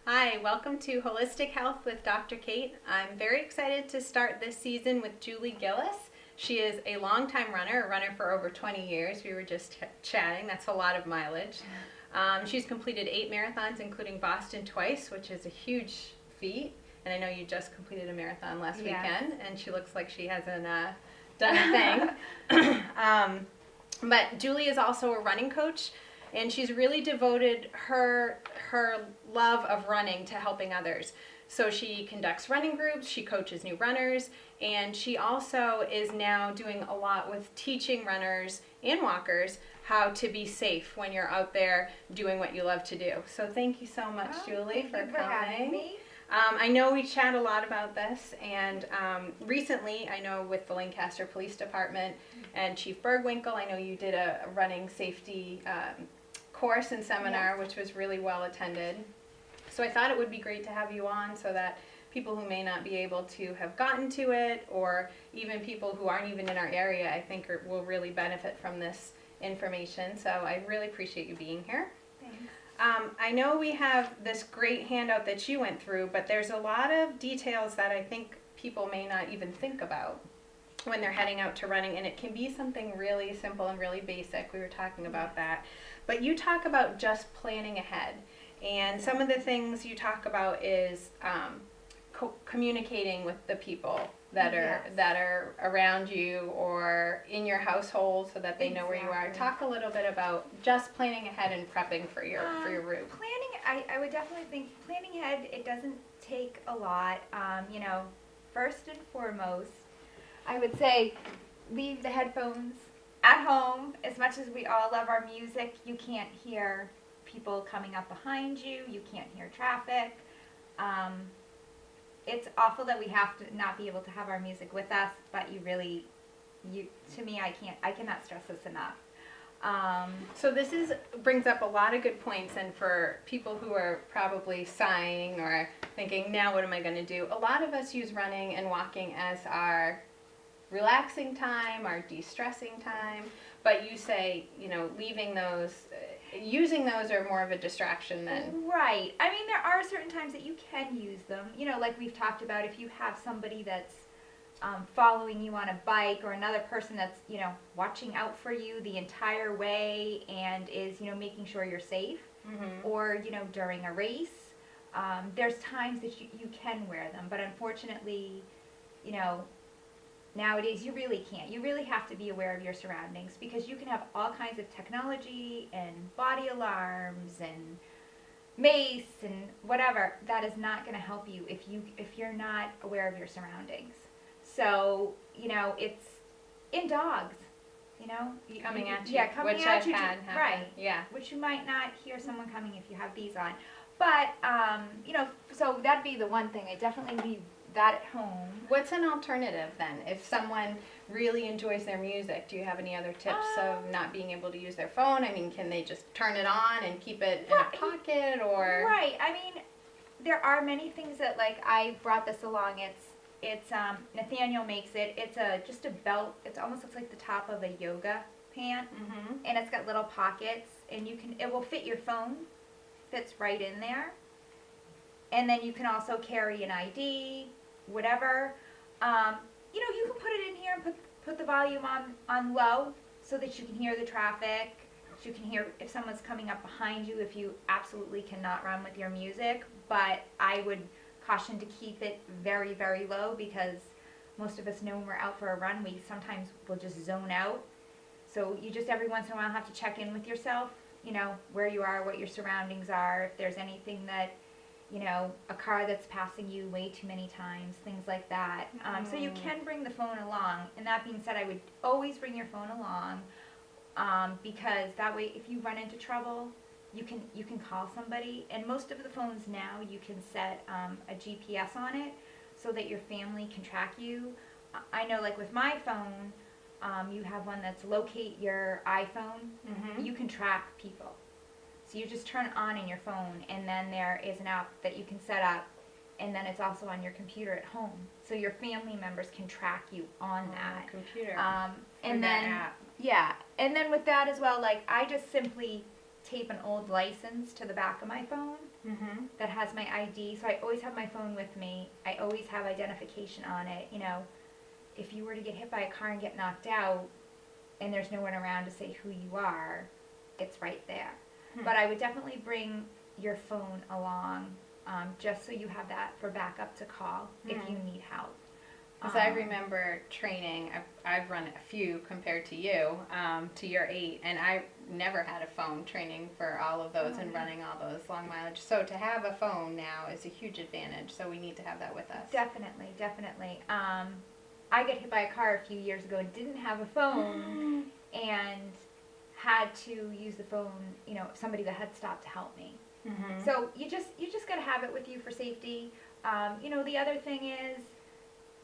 Hi, welcome to Holistic Health with Dr. Kate. I'm very excited to start this season with Julie Gillis. She is a longtime runner, a runner for over 20 years. We were just chatting. That's a lot of mileage. She's completed 8 marathons, including Boston twice, which is a huge feat. And I know you just completed a marathon last weekend, and she looks like she hasn't done a thing. But Julie is also a running coach, and she's really devoted her love of running to helping others. So she conducts running groups, she coaches new runners, and she also is now doing a lot with teaching runners and walkers how to be safe when you're out there doing what you love to do. So thank you so much, Julie, for coming. Having me. I know we chat a lot about this, and recently, I know with the Lancaster Police Department and Chief Bergwinkle, I know you did a running safety course and seminar, which was really well attended. So I thought it would be great to have you on so that people who may not be able to have gotten to it, or even people who aren't even in our area, I think will really benefit from this information. So I really appreciate you being here. Thanks. I know we have this great handout that you went through, but there's a lot of details that I think people may not even think about when they're heading out to running, and it can be something really simple and really basic. We were talking about that. But you talk about just planning ahead, and some of the things you talk about is communicating with the people that are around you or in your household so that they know where you are. Talk a little bit about just planning ahead and prepping for your route. Planning, I would definitely think planning ahead, it doesn't take a lot. First and foremost, I would say leave the headphones at home. As much as we all love our music, you can't hear people coming up behind you. You can't hear traffic. It's awful that we have to not be able to have our music with us, but to me, I cannot stress this enough. So this brings up a lot of good points, and for people who are probably sighing or thinking, now what am I going to do? A lot of us use running and walking as our relaxing time, our de-stressing time, but you say, leaving those, using those are more of a distraction than... Right. I mean, there are certain times that you can use them. Like we've talked about, if you have somebody that's following you on a bike, or another person that's, watching out for you the entire way and is, making sure you're safe, or, during a race, there's times that you can wear them, but unfortunately, nowadays, you really can't. You really have to be aware of your surroundings, because you can have all kinds of technology and body alarms and mace and whatever. That is not going to help you if you're not aware of your surroundings. So, it's in dogs, Coming at you. Yeah, coming which at I've you. had happen. Right. Yeah. Which you might not hear someone coming if you have these on. But, so that'd be the one thing. I definitely leave that at home. What's an alternative then? If someone really enjoys their music, do you have any other tips of not being able to use their phone? I mean, can they just turn it on and keep it in a pocket, or? Right. I mean, there are many things that, like, I brought this along. It's Nathaniel makes it. It's just a belt. It almost looks like the top of a yoga pant, and it's got little pockets, and it will fit your phone. Fits right in there. And then you can also carry an ID, whatever. You can put it in here and put the volume on low so that you can hear the traffic. So you can hear if someone's coming up behind you, if you absolutely cannot run with your music. But I would caution to keep it very, very low, because most of us know when we're out for a run, we sometimes will just zone out. So you just every once in a while have to check in with yourself, where you are, what your surroundings are, if there's anything that, a car that's passing you way too many times, things like that. So you can bring the phone along. And that being said, I would always bring your phone along, because that way if you run into trouble, you can call somebody. And most of the phones now, you can set a GPS on it so that your family can track you. I know, like with my phone, you have one that's locate your iPhone. You can track people. So you just turn it on in your phone, and then there is an app that you can set up, and then it's also on your computer at home. So your family members can track you on that computer. And then app. Yeah, and then with that as well, like I just simply tape an old license to the back of my phone that has my ID. So I always have my phone with me. I always have identification on it. You know, if you were to get hit by a car and get knocked out and there's no one around to say who you are, it's right there. But I would definitely bring your phone along, just so you have that for backup to call if you need help. Because I remember training, I've run a few compared to you, to your 8, and I never had a phone training for all of those and running all those long mileage. So to have a phone now is a huge advantage, so we need to have that with us. Definitely, definitely. I got hit by a car a few years ago and didn't have a phone and had to use the phone, you know, somebody that had stopped to help me. So you just got to have it with you for safety. You know, the other thing is,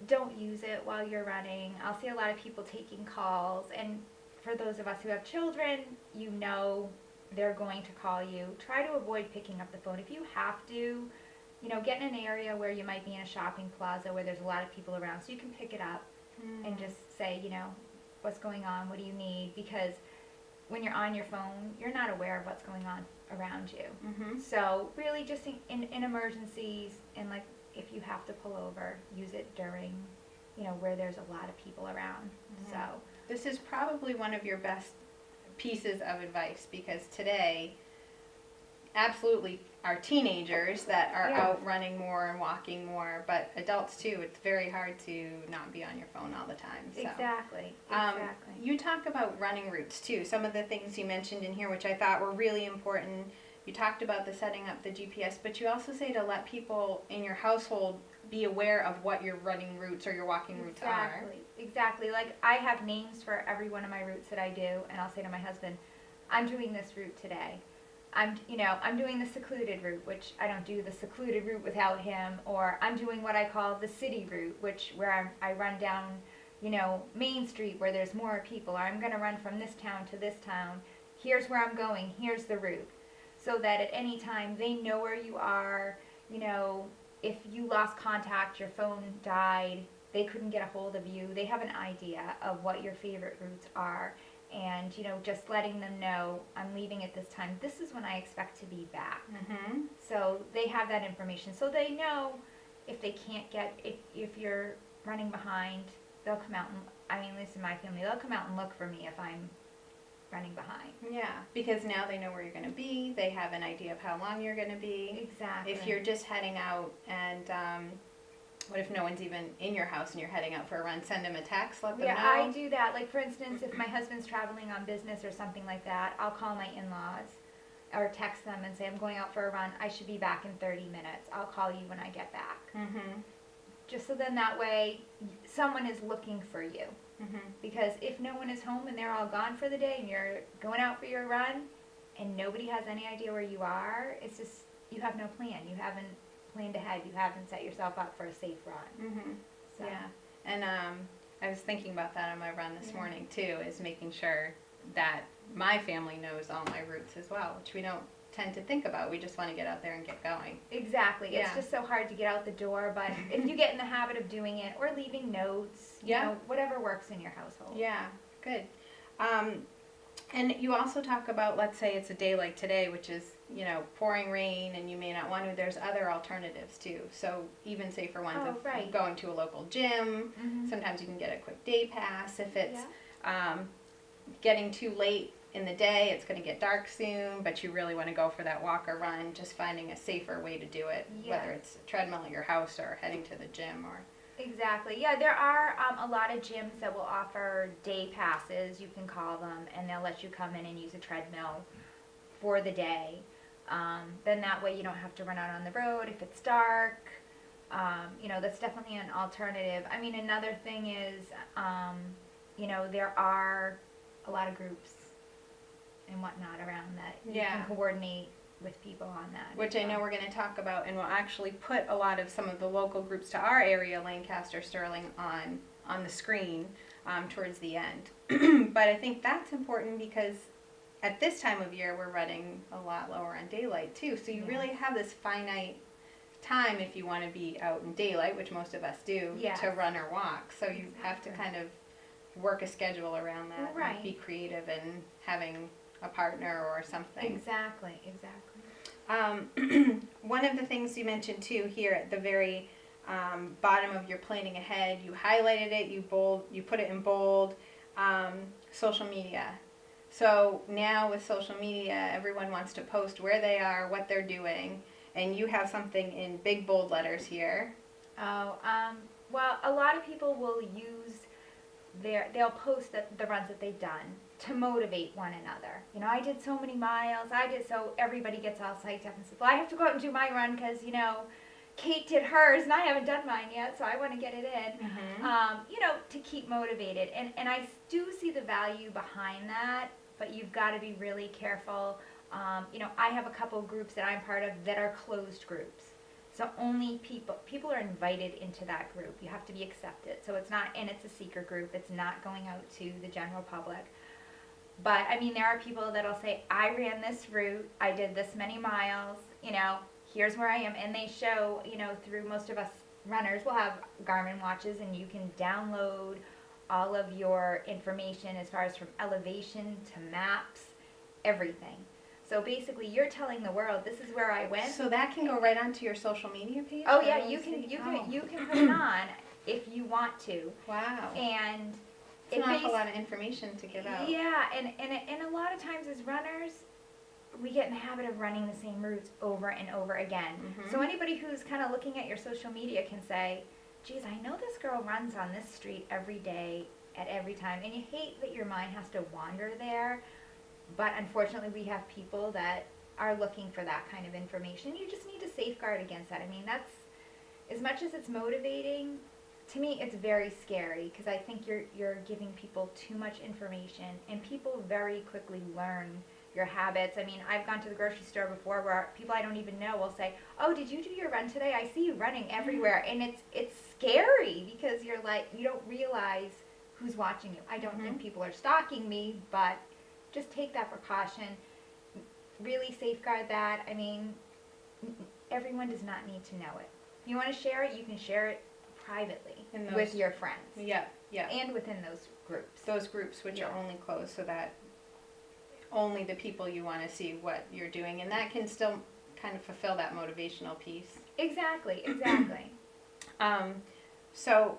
don't use it while you're running. I'll see a lot of people taking calls, and for those of us who have children, you know they're going to call you. Try to avoid picking up the phone. If you have to, you know, get in an area where you might be in a shopping plaza where there's a lot of people around, so you can pick it up and just say, you know, what's going on, what do you need, because when you're on your phone, you're not aware of what's going on around you. So really just in emergencies, and like if you have to pull over, use it during, you know, where there's a lot of people around. So this is probably one of your best pieces of advice, because today, absolutely, our teenagers that are out running more and walking more, but adults too, it's very hard to not be on your phone all the time. So. Exactly. You talk about running routes too. Some of the things you mentioned in here, which I thought were really important. You talked about the setting up the GPS, but you also say to let people in your household be aware of what your running routes or your walking routes are. Exactly. Like I have names for every one of my routes that I do, and I'll say to my husband, I'm doing this route today. I'm doing the secluded route, which I don't do the secluded route without him, or I'm doing what I call the city route, where I run down, you know, Main Street where there's more people, or I'm going to run from this town to this town. Here's where I'm going. Here's the route. So that at any time they know where you are. You know, if you lost contact, your phone died, they couldn't get a hold of you, they have an idea of what your favorite routes are. And, you know, just letting them know, I'm leaving at this time. This is when I expect to be back. So they have that information. So they know if they can't get, if you're running behind, they'll come out and, I mean, at least in my family, they'll come out and look for me if I'm running behind. Yeah, because now they know where you're going to be. They have an idea of how long you're going to be. Exactly. If you're just heading out and what if no one's even in your house and you're heading out for a run? Send them a text, let them know. Yeah, I do that. Like, for instance, if my husband's traveling on business or something like that, I'll call my in-laws or text them and say, I'm going out for a run. I should be back in 30 minutes. I'll call you when I get back. Just so then that way someone is looking for you. Because if no one is home and they're all gone for the day and you're going out for your run and nobody has any idea where you are, it's just, you have no plan. You haven't planned ahead. You haven't set yourself up for a safe run. So. Yeah, and I was thinking about that on my run this morning too, is making sure that my family knows all my routes as well, which we don't tend to think about. We just want to get out there and get going. Exactly. It's just so hard to get out the door, but if you get in the habit of doing it or leaving notes, you know, whatever works in your household. Yeah, good. And you also talk about, let's say it's a day like today, which is, you know, pouring rain and you may not want to, there's other alternatives too. So even safer ones of going to a local gym. Sometimes you can get a quick day pass. If it's getting too late in the day, it's going to get dark soon, but you really want to go for that walk or run, just finding a safer way to do it, whether it's a treadmill at your house or heading to the gym or... Exactly. Yeah, there are a lot of gyms that will offer day passes, you can call them, and they'll let you come in and use a treadmill for the day. Then that way you don't have to run out on the road if it's dark. You know, that's definitely an alternative. I mean, another thing is, you know, there are a lot of groups and whatnot around that you can coordinate with people on that. Which I know we're going to talk about, and we'll actually put a lot of some of the local groups to our area, Lancaster, Sterling, on the screen towards the end. But I think that's important because at this time of year we're running a lot lower on daylight too. So you really have this finite time if you want to be out in daylight, which most of us do, to run or walk. So you have to kind of work a schedule around that and be creative and having a partner or something. Exactly. One of the things you mentioned too here at the very bottom of your planning ahead, you highlighted it, you put it in bold, social media. So now with social media, everyone wants to post where they are, what they're doing, and you have something in big bold letters here. Oh, well, a lot of people will use they'll post the runs that they've done to motivate one another. You know, I did so many miles, so everybody gets all psyched up and says, well, I have to go out and do my run because, you know, Kate did hers and I haven't done mine yet, so I want to get it in. You know, to keep motivated. And I do see the value behind that, but you've got to be really careful. You know, I have a couple groups that I'm part of that are closed groups. So only people are invited into that group. You have to be accepted. So it's not, and it's a seeker group. It's not going out to the general public. But I mean, there are people that'll say, I ran this route, I did this many miles, you know, here's where I am. And they show, you know, through most of us runners will have Garmin watches and you can download all of your information as far as from elevation to maps, everything. So basically, you're telling the world, this is where I went. So that can go right onto your social media page? Oh yeah, you can put it on if you want to. Wow. And it's an awful lot of information to give out. Yeah, and a lot of times as runners, we get in the habit of running the same routes over and over again. So anybody who's kind of looking at your social media can say, geez, I know this girl runs on this street every day at every time. And you hate that your mind has to wander there. But unfortunately, we have people that are looking for that kind of information. You just need to safeguard against that. I mean, that's, as much as it's motivating, to me, it's very scary because I think you're giving people too much information, and people very quickly learn your habits. I mean, I've gone to the grocery store before where people I don't even know will say, "Oh, did you do your run today? I see you running everywhere," and it's scary because you're like, you don't realize who's watching you. I don't think people are stalking me, but just take that precaution. Really safeguard that. I mean, everyone does not need to know it. If you want to share it, you can share it privately with your friends. Yeah. And within those groups. Those groups which are only closed so that only the people you want to see what you're doing. And that can still kind of fulfill that motivational piece. Exactly. So,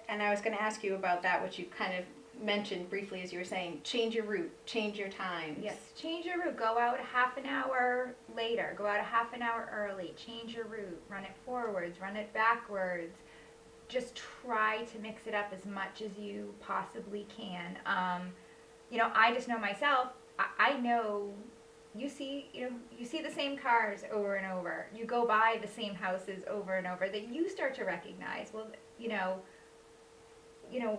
and I was going to ask you about that, which you kind of mentioned briefly as you were saying, change your route, change your times. Yes, change your route. Go out half an hour later. Go out a half an hour early. Change your route. Run it forwards. Run it backwards. Just try to mix it up as much as you possibly can. You know, I just know myself. I know you see the same cars over and over. You go by the same houses over and over that you start to recognize. Well, you know,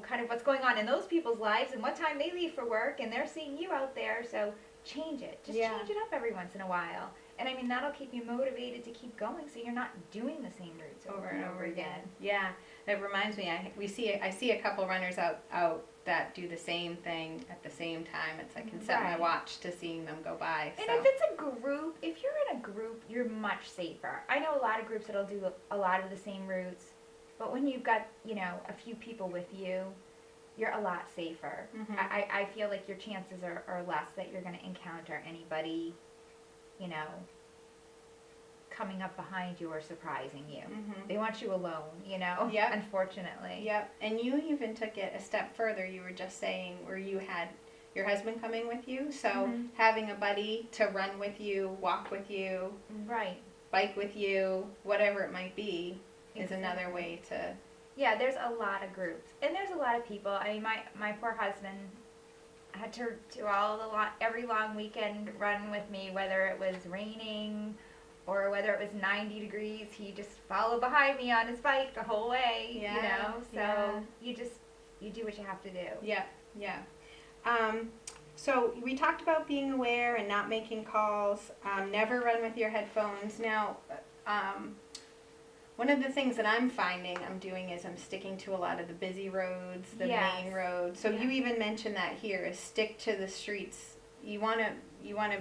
kind of what's going on in those people's lives and what time they leave for work, and they're seeing you out there, so change it. Just change it up every once in a while. And I mean, that'll keep you motivated to keep going so you're not doing the same routes over and over again. Yeah, that reminds me, I see a couple runners out that do the same thing at the same time. It's I can set my watch to seeing them go by. And if it's a group, if you're in a group, you're much safer. I know a lot of groups that'll do a lot of the same routes. But when you've got, you know, a few people with you, you're a lot safer. I feel like your chances are less that you're going to encounter anybody, you know, coming up behind you or surprising you. They want you alone, you know, unfortunately. Yep. And you even took it a step further. You were just saying where you had your husband coming with you. So having a buddy to run with you, walk with you, bike with you, whatever it might be. Is another way to... Yeah, there's a lot of groups. And there's a lot of people. I mean, my poor husband had to every long weekend run with me, whether it was raining or whether it was 90 degrees. He just followed behind me on his bike the whole way, you know. So you do what you have to do. Yeah. So we talked about being aware and not making calls. Never run with your headphones. Now... one of the things that I'm finding I'm doing is I'm sticking to a lot of the busy roads, the main roads. So you even mentioned that here is stick to the streets. You want to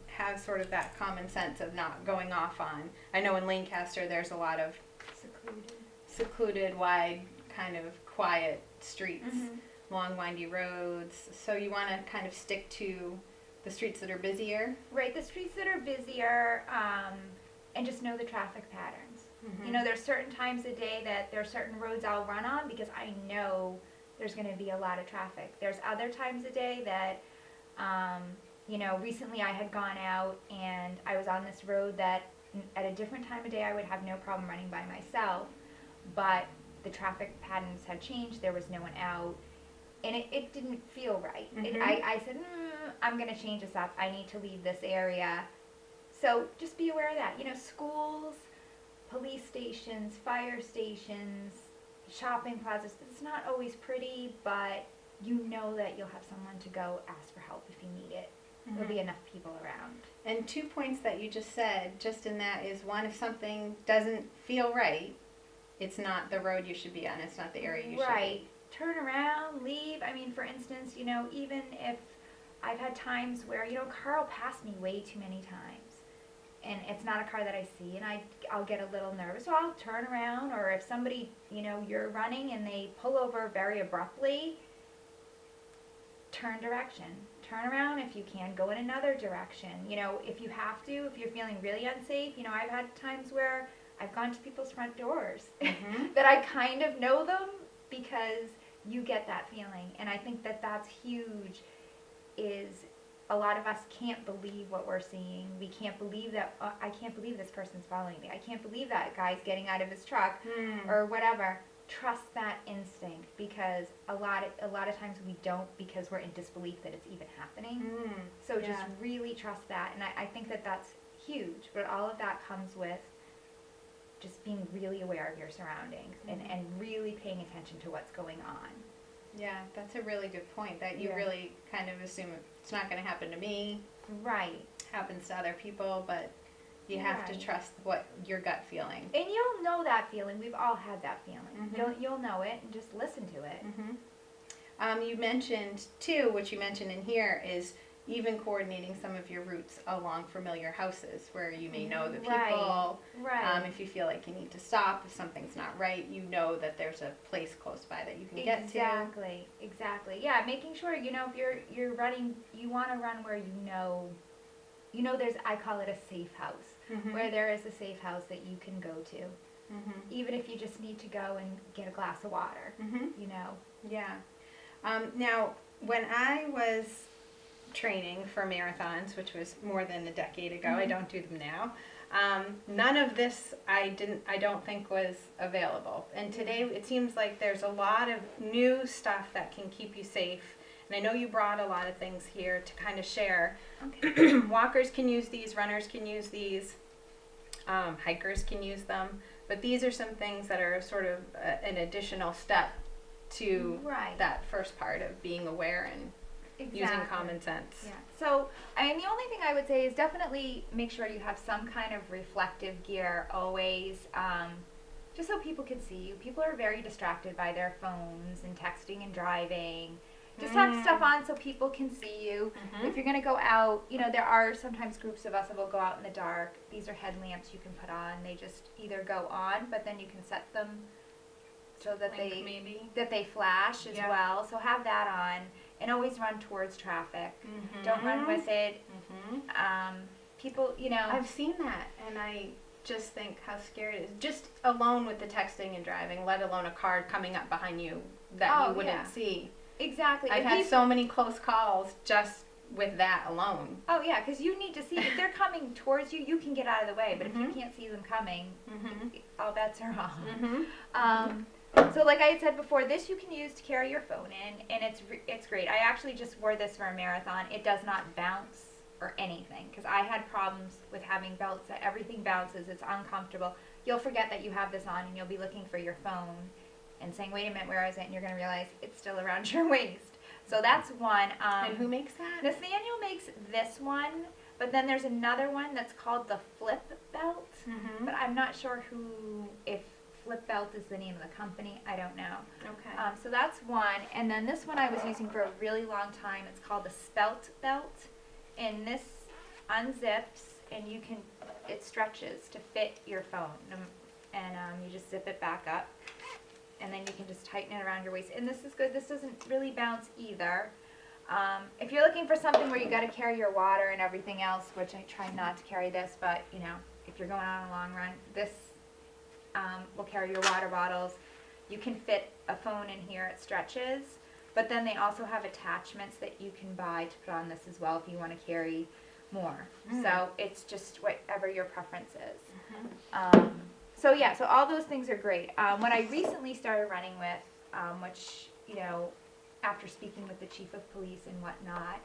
have sort of that common sense of not going off on. I know in Lancaster there's a lot of secluded, wide, kind of quiet streets, long windy roads. So you want to kind of stick to The streets that are busier? Right, the streets that are busier, and just know the traffic patterns. Mm-hmm. You know, there's certain times a day that there are certain roads I'll run on because I know there's going to be a lot of traffic. There's other times a day that, you know, recently I had gone out and I was on this road that at a different time of day I would have no problem running by myself, but the traffic patterns had changed, there was no one out, and it didn't feel right. I said, I'm going to change this up, I need to leave this area. So just be aware of that. You know, schools, police stations, fire stations, shopping plazas, it's not always pretty, but you know that you'll have someone to go ask for help if you need it. There'll be enough people around. And 2 points that you just said, just in that, is one, if something doesn't feel right, it's not the road you should be on, it's not the area you should be. Right. Turn around, leave. I mean, for instance, you know, even if I've had times where, you know, a car will pass me way too many times, and it's not a car that I see, and I'll get a little nervous, so I'll turn around, or if somebody, you know, you're running and they pull over very abruptly, turn direction. Turn around if you can, go in another direction. You know, if you have to, if you're feeling really unsafe, you know, I've had times where I've gone to people's front doors that I kind of know them because you get that feeling. And I think that that's huge, is a lot of us can't believe what we're seeing. We can't believe that, I can't believe this person's following me. I can't believe that guy's getting out of his truck or whatever. Trust that instinct, because a lot of times we don't, because we're in disbelief that it's even happening. So just really trust that, and I think that that's huge. But all of that comes with just being really aware of your surroundings and really paying attention to what's going on. Yeah, that's a really good point, that you really kind of assume it's not going to happen to me. Right. Happens to other people, but you have to trust what your gut feeling. And you'll know that feeling. We've all had that feeling. You'll know it, and just listen to it. You mentioned too, what you mentioned in here is even coordinating some of your routes along familiar houses where you may know the people. Right. If you feel like you need to stop, if something's not right, you know that there's a place close by that you can get to. Exactly. Yeah, making sure, you know, if you're running, you want to run where you know there's, I call it a safe house, where there is a safe house that you can go to, even if you just need to go and get a glass of water, you know. Yeah. Now, when I was training for marathons, which was more than a decade ago, I don't do them now, none of this I don't think was available. And today it seems like there's a lot of new stuff that can keep you safe. And I know you brought a lot of things here to kind of share. Okay. Walkers can use these, runners can use these, hikers can use them. But these are some things that are sort of an additional step to that first part of being aware and using common sense. Yeah. So, I mean, the only thing I would say is definitely make sure you have some kind of reflective gear always, just so people can see you. People are very distracted by their phones and texting and driving. Just have stuff on so people can see you. If you're going to go out, you know, there are sometimes groups of us that will go out in the dark. These are headlamps you can put on. They just either go on, but then you can set them so that they flash as well. So have that on, and always run towards traffic. Don't run with it. People, you know. I've seen that, and I just think how scary it is. Just alone with the texting and driving, let alone a car coming up behind you that you wouldn't see. Exactly. I've had so many close calls just with that alone. Oh yeah, because you need to see, if they're coming towards you, you can get out of the way, but if you can't see them coming, all bets are off. So like I had said before, this you can use to carry your phone in, and it's great. I actually just wore this for a marathon. It does not bounce or anything, because I had problems with having belts that everything bounces. It's uncomfortable. You'll forget that you have this on, and you'll be looking for your phone and saying, wait a minute, where is it? And you're going to realize it's still around your waist. So that's one. And who makes that? Nathaniel makes this one, but then there's another one that's called the Flip Belt, but I'm not sure if Flip Belt is the name of the company. I don't know. Okay. So that's one. And then this one I was using for a really long time. It's called the Spelt Belt, and this unzips, and it stretches to fit your phone, and you just zip it back up. And then you can just tighten it around your waist. And this is good. This doesn't really bounce either. If you're looking for something where you got to carry your water and everything else, which I try not to carry this, but you know, if you're going on a long run, this will carry your water bottles. You can fit a phone in here, it stretches, but then they also have attachments that you can buy to put on this as well if you want to carry more. So it's just whatever your preference is. So yeah, so all those things are great. What I recently started running with, which, you know, after speaking with the chief of police and whatnot,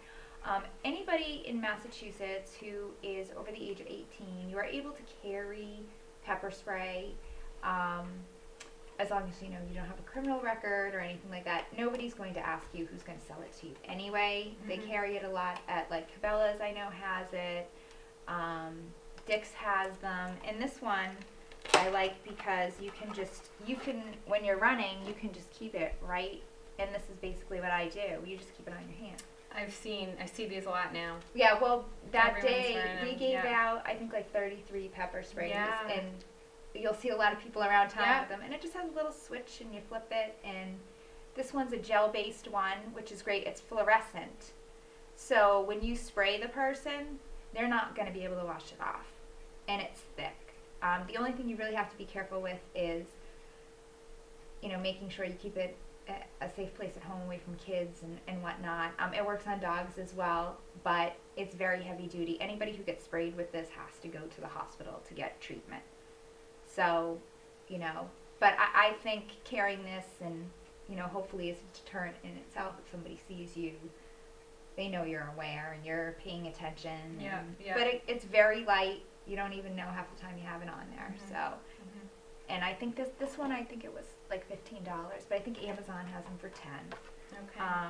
anybody in Massachusetts who is over the age of 18, you are able to carry pepper spray, as long as, you know, you don't have a criminal record or anything like that. Nobody's going to ask you who's going to sell it to you anyway. They carry it a lot at, like, Cabela's, I know, has it. Dick's has them. And this one I like because you can, when you're running, you can just keep it right. And this is basically what I do. You just keep it on your hand. I see these a lot now. Yeah, well, that Everyone's day wearing we them, gave yeah. out, I think, like 33 pepper sprays. Yeah. And you'll see a lot of people around town Yeah. with them. And it just has a little switch and you flip it. And this one's a gel-based one, which is great. It's fluorescent. So when you spray the person, they're not going to be able to wash it off. And it's thick. The only thing you really have to be careful with is, you know, making sure you keep it a safe place at home away from kids and whatnot. It works on dogs as well, but it's very heavy duty. Anybody who gets sprayed with this has to go to the hospital to get treatment. So, you know, but I think carrying this and, you know, hopefully is a deterrent in itself. If somebody sees you, they know you're aware and you're paying attention. Yeah, and, yeah. But it's very light. You don't even know half the time you have it on there. So, and I think this one, I think it was like $15, but I think Amazon has them for 10. Okay.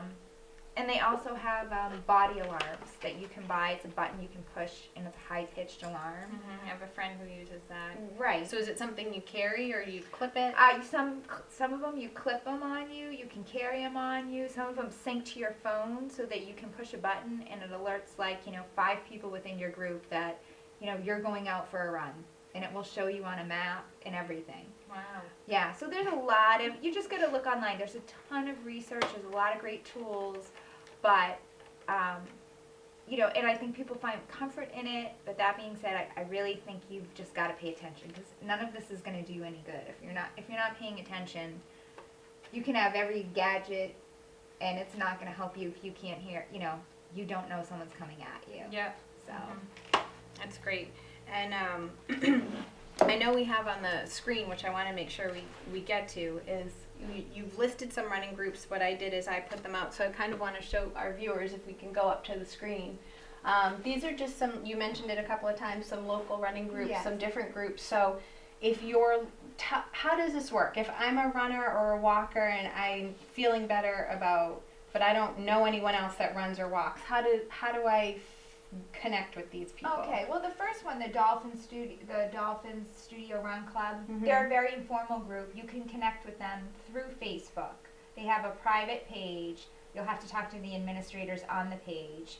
And they also have body alarms that you can buy. It's a button you can push, and it's a high-pitched alarm. I have a friend who uses that. Right. So is it something you carry or you clip it? Some of them you clip them on you. You can carry them on you. Some of them sync to your phone so that you can push a button and it alerts, like, you know, 5 people within your group that, you know, you're going out for a run, and it will show you on a map and everything. Wow. Yeah, so there's a lot of, you just got to look online. There's a ton of research. There's a lot of great tools, but, you know, and I think people find comfort in it. But that being said, I really think you've just got to pay attention, because none of this is going to do you any good if you're not paying attention. You can have every gadget, and it's not going to help you if you can't hear. You know, you don't know someone's coming at you. Yep. So. That's great. And I know we have on the screen, which I want to make sure we get to, is you've listed some running groups. What I did is I put them out, so I kind of want to show our viewers, if we can go up to the screen. These are just some, you mentioned it a couple of times, some local running groups, Yes. some different groups. So if you're, how does this work? If I'm a runner or a walker and I'm feeling better about, but I don't know anyone else that runs or walks, how do I connect with these people? Okay, well, the first one, the Dolphins Studio Run Club, they're a very informal group. You can connect with them through Facebook. They have a private page. You'll have to talk to the administrators on the page.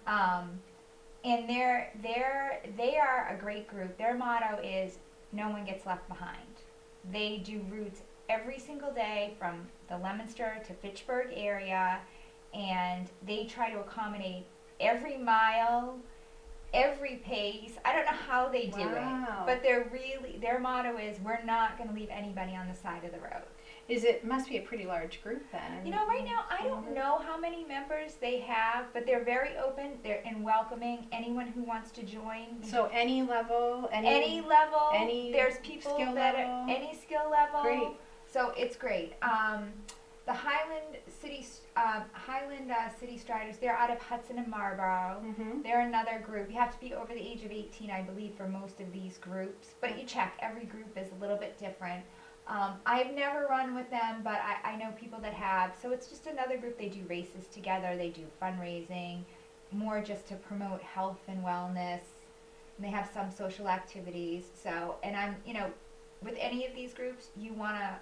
And they are a great group. Their motto is no one gets left behind. They do routes every single day from the Leominster to Fitchburg area, and they try to accommodate every mile, every pace. I don't know how they do it, but their motto is, we're not going to leave anybody on the side of the road. Must be a pretty large group then. You know, right now, I don't know how many members they have, but they're very open. They're welcoming anyone who wants to join. So any level, any level, any there's people skill that level? are any skill level. Great. So it's great. The Highland City Striders, they're out of Hudson and Marlborough. They're another group. You have to be over the age of 18, I believe, for most of these groups. But you check. Every group is a little bit different. I've never run with them, but I know people that have. So it's just another group. They do races together. They do fundraising, more just to promote health and wellness. And they have some social activities. So, and I'm, you know, with any of these groups, you want to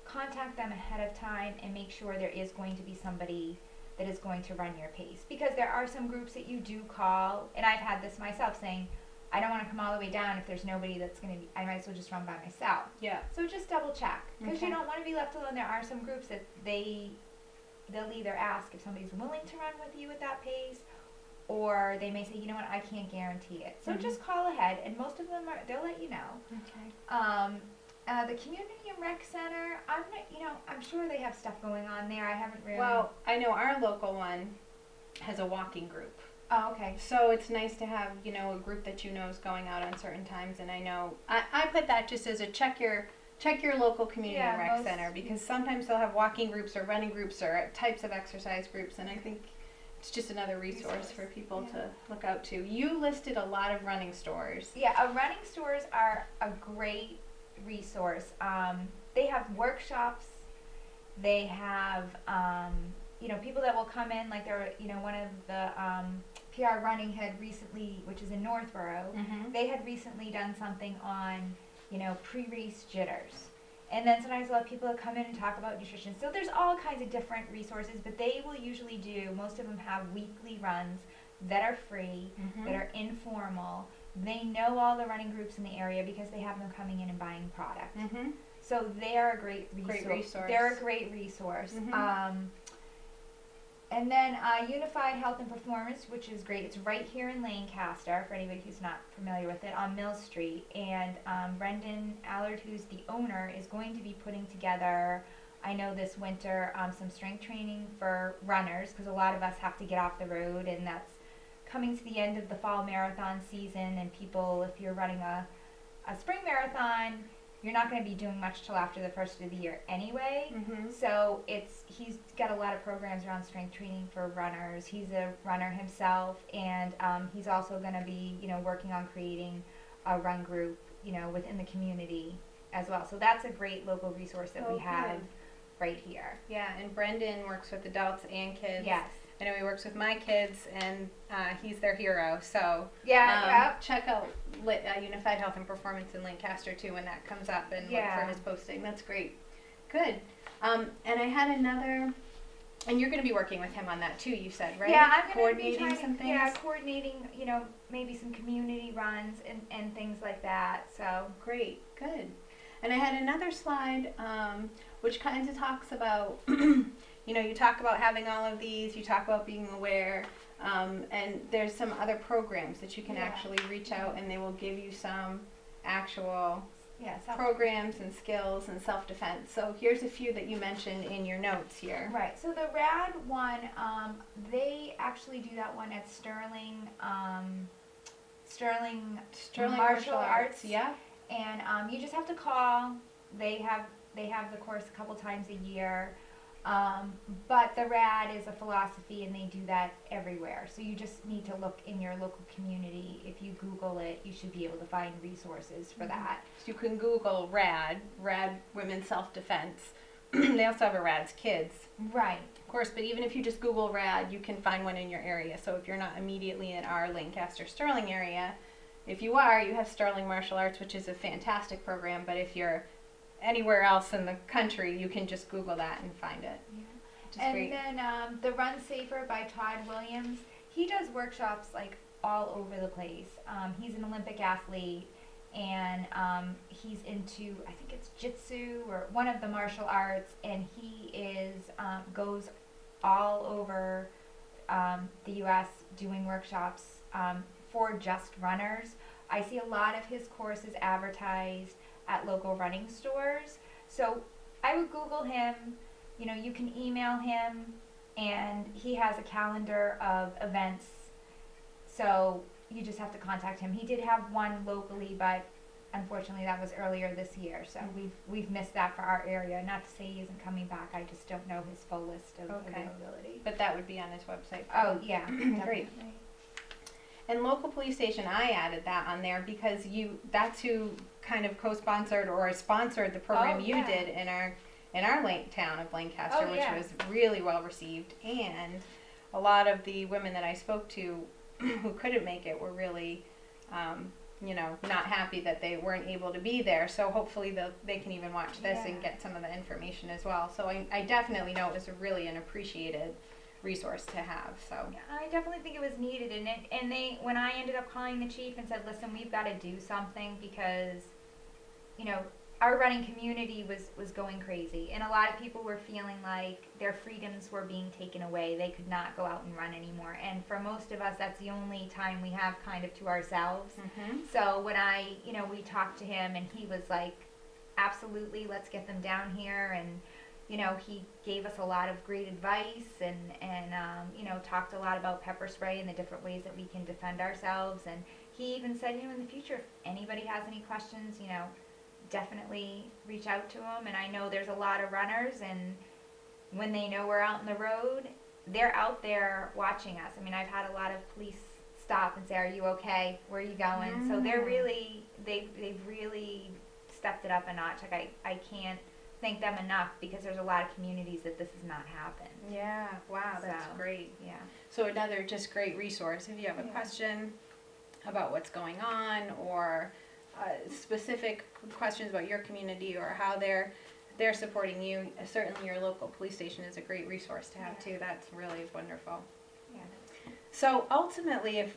contact them ahead of time and make sure there is going to be somebody that is going to run your pace. Because there are some groups that you do call, and I've had this myself, saying, I don't want to come all the way down if there's nobody that's going to be, I might as well just run by myself. Yeah. So just double check, because Okay. you don't want to be left alone. There are some groups that they they'll either ask if somebody's willing to run with you at that pace, or they may say, you know what, I can't guarantee it. So just call ahead, and most of them they'll let you know. Okay. The community and rec center, I'm not, I'm sure they have stuff going on there. I haven't really. Well, I know our local one has a walking group. Oh, okay. So it's nice to have, a group that is going out on certain times, and I know I put that just as a check your local community and rec center, because sometimes they'll have walking groups or running groups or types of exercise groups, and I think it's just another resource for people to look out to. You listed a lot of running stores. Yeah, running stores are a great resource. They have workshops. They have, people that will come in, like one of the PR Running had recently, which is in Northborough, they had recently done something on, pre-race jitters. And then sometimes a lot of people will come in and talk about nutrition. So there's all kinds of different resources, but they will usually most of them have weekly runs that are free, that are informal. They know all the running groups in the area because they have them coming in and buying product. So they're a great resource. They're a great resource. And then Unified Health and Performance, which is great. It's right here in Lancaster, for anybody who's not familiar with it, on Mill Street. And Brendan Allard, who's the owner, is going to be putting together, I know this winter, some strength training for runners, because a lot of us have to get off the road, and that's coming to the end of the fall marathon season. And people, if you're running a spring marathon, you're not going to be doing much till after the first of the year anyway. So he's got a lot of programs around strength training for runners. He's a runner himself, and he's also going to be, working on creating a run group, within the community as well. So that's a great local resource that we have right here. Yeah, and Brendan works with adults and kids. Yes. I know he works with my kids, and he's their hero. So check out Unified Health and Performance in Lancaster too when that comes up, and look for his posting. That's great. Good. And I had another, and you're going to be working with him on that too. You said, right? Yeah, I'm going to be coordinating some things. Yeah, coordinating. Maybe some community runs and things like that. So great. Good. And I had another slide, which kind of talks about. You talk about having all of these, you talk about being aware, and there's some other programs that you can actually reach out, and they will give you some actual programs and skills and self-defense. So here's a few that you mentioned in your notes here. Right, so the RAD one, they actually do that one at Sterling Martial Arts. Yeah. And you just have to call. They have the course a couple times a year. But the RAD is a philosophy, and they do that everywhere. So you just need to look in your local community. If you Google it, you should be able to find resources for that. So you can Google RAD Women's Self-Defense. They also have a RAD's Kids. Right. Of course, but even if you just Google RAD, you can find one in your area. So if you're not immediately in our Lancaster Sterling area, if you are, you have Sterling Martial Arts, which is a fantastic program. But if you're anywhere else in the country, you can just Google that and find it. Yeah. And great. Then the Run Safer by Todd Williams, he does workshops like all over the place. He's an Olympic athlete, and he's into, I think it's Jitsu or one of the martial arts, and he goes all over the U.S. doing workshops for just runners. I see a lot of his courses advertised at local running stores. So I would Google him, you can email him, and he has a calendar of events. So you just have to contact him. He did have one locally, but unfortunately that was earlier this year. So we've missed that for our area. Not to say he isn't coming back. I just don't know his full list of availability. But that would be on his website. Oh, yeah. Great. And local police station, I added that on there because that's who kind of co-sponsored or sponsored the program you did in our town of Lancaster, which was really well received. And a lot of the women that I spoke to who couldn't make it were really, not happy that they weren't able to be there. So hopefully they can even watch this and get some of the information as well. So I definitely know it was really an appreciated resource to have. So I definitely think it was needed, and they when I ended up calling the chief and said, listen, we've got to do something because our running community was going crazy, and a lot of people were feeling like their freedoms were being taken away. They could not go out and run anymore, and for most of us, that's the only time we have kind of to ourselves. So when we talked to him, and he was like, absolutely, let's get them down here, and he gave us a lot of great advice, and talked a lot about pepper spray and the different ways that we can defend ourselves. And he even said, in the future, if anybody has any questions, definitely reach out to him. And I know there's a lot of runners, and when they know we're out on the road, they're out there watching us. I mean, I've had a lot of police stop and say, "Are you okay? Where are you going?" So they've really stepped it up a notch. Like I can't thank them enough, because there's a lot of communities that this has not happened. Yeah, wow, that's great. Yeah. So another just great resource if you have a question about what's going on, or specific questions about your community or how they're supporting you. Certainly your local police station is a great resource to have too. That's really wonderful. Yeah. So ultimately, if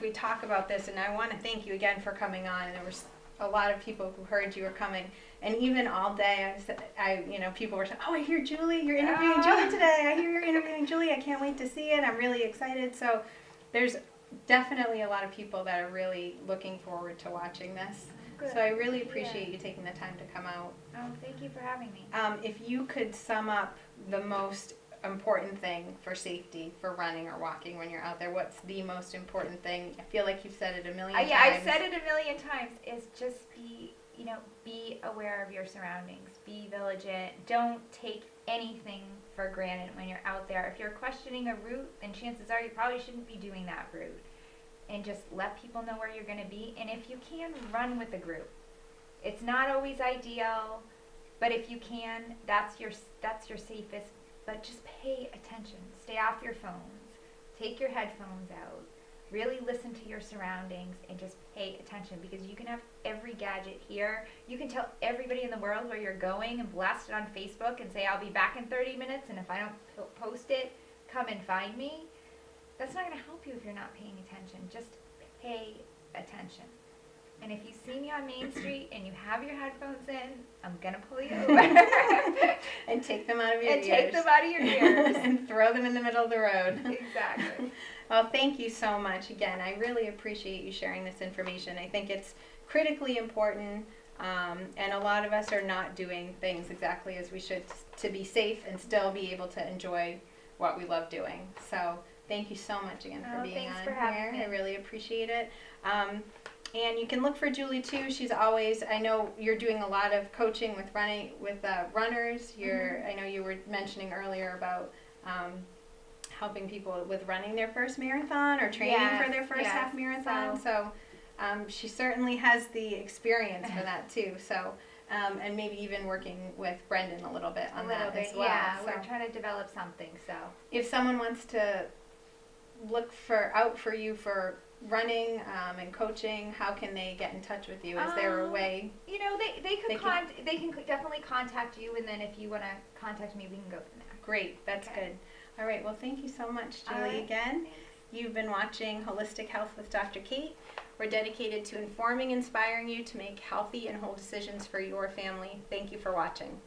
we talk about this, and I want to thank you again for coming on, and there was a lot of people who heard you were coming, and even all day people were saying, "Oh, I hear Julie, you're interviewing Julie today. I hear you're interviewing Julie. I can't wait to see it. I'm really excited." So there's definitely a lot of people that are really looking forward to watching this. Good. So I really appreciate you taking the time to come out. Oh, thank you for having me. If you could sum up the most important thing for safety for running or walking when you're out there, what's the most important thing? I feel like you've said it a million times. Yeah, I've said it a million times. Is just be aware of your surroundings. Be vigilant. Don't take anything for granted when you're out there. If you're questioning a route, then chances are you probably shouldn't be doing that route. And just let people know where you're going to be. And if you can, run with a group. It's not always ideal, but if you can, that's your safest. But just pay attention. Stay off your phones. Take your headphones out. Really listen to your surroundings and just pay attention, because you can have every gadget here. You can tell everybody in the world where you're going and blast it on Facebook and say, "I'll be back in 30 minutes, and if I don't post it, come and find me." That's not going to help you if you're not paying attention. Just pay attention. And if you see me on Main Street and you have your headphones in, I'm going to pull you over. And take them out of your ears. And take them out of your ears. And throw them in the middle of the road. Exactly. Well, thank you so much again. I really appreciate you sharing this information. I think it's critically important, and a lot of us are not doing things exactly as we should to be safe and still be able to enjoy what we love doing. So thank you so much again for being on here. I really appreciate it. And you can look for Julie too. She's always, I know you're doing a lot of coaching with runners. I know you were mentioning earlier about helping people with running their first marathon or training for their first half marathon. So she certainly has the experience for that too. So and maybe even working with Brendan a little bit on that as well. Yeah, so we're trying to develop something. So if someone wants to look out for you for running and coaching, how can they get in touch with you? Is there a way? They can definitely contact you, and then if you want to contact me, we can go from there. Great, that's good. All right, well, thank you so much, Julie, again. Thanks. You've been watching Holistic Health with Dr. Kate. We're dedicated to informing, inspiring you to make healthy and whole decisions for your family. Thank you for watching.